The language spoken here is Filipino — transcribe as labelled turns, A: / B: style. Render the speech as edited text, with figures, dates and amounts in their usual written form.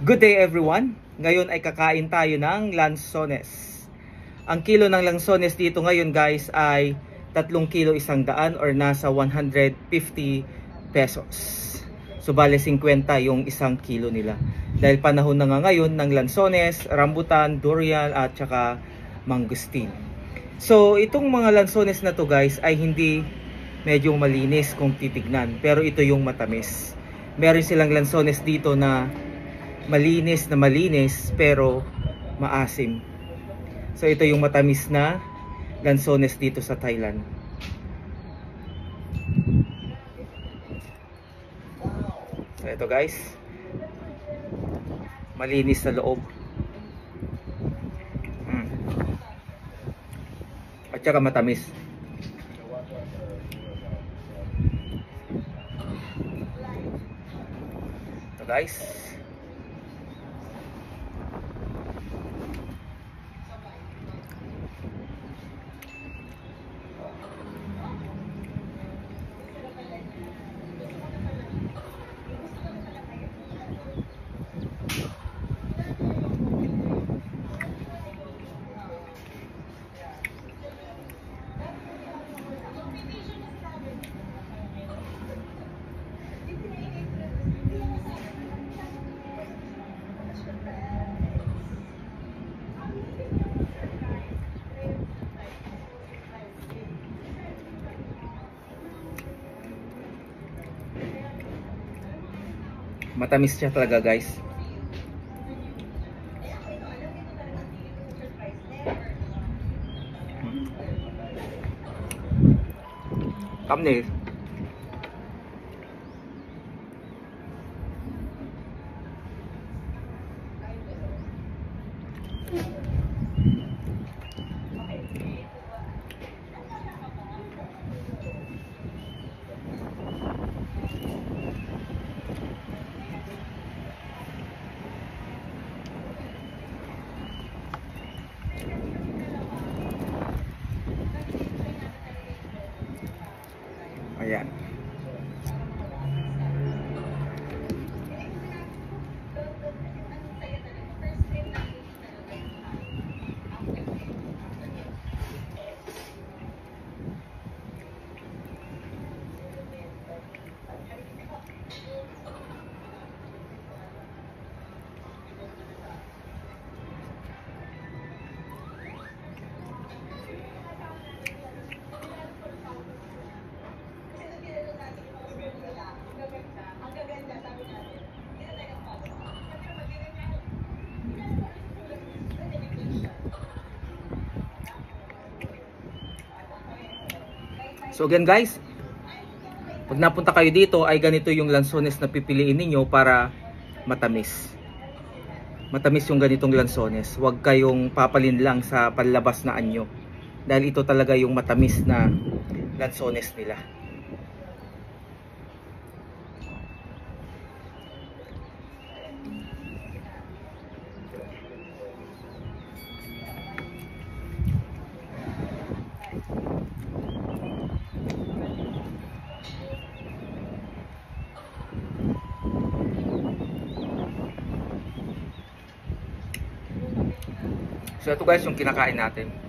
A: Good day everyone! Ngayon ay kakain tayo ng lansones. Ang kilo ng lansones dito ngayon guys ay 3 kilo 100 or nasa 150 pesos. So bale 50 yung 1 kilo nila. Dahil panahon na nga ngayon ng lansones, rambutan, durian at saka mangosteen. So itong mga lansones na to guys ay hindi medyo malinis kung titignan, pero ito yung matamis. Meron silang lansones dito na malinis pero maasim. So ito yung matamis na lansones dito sa Thailand. So ito guys, malinis sa loob. At saka matamis. Ito guys. Matamis siya talaga guys. Thumbnail. Ayan. So again guys, pag napunta kayo dito ay ganito yung lansones na pipiliin ninyo para matamis. Matamis yung ganitong lansones. Huwag kayong papalin lang sa panlabas na anyo. Dahil ito talaga yung matamis na lansones nila. So ito guys yung kinakain natin.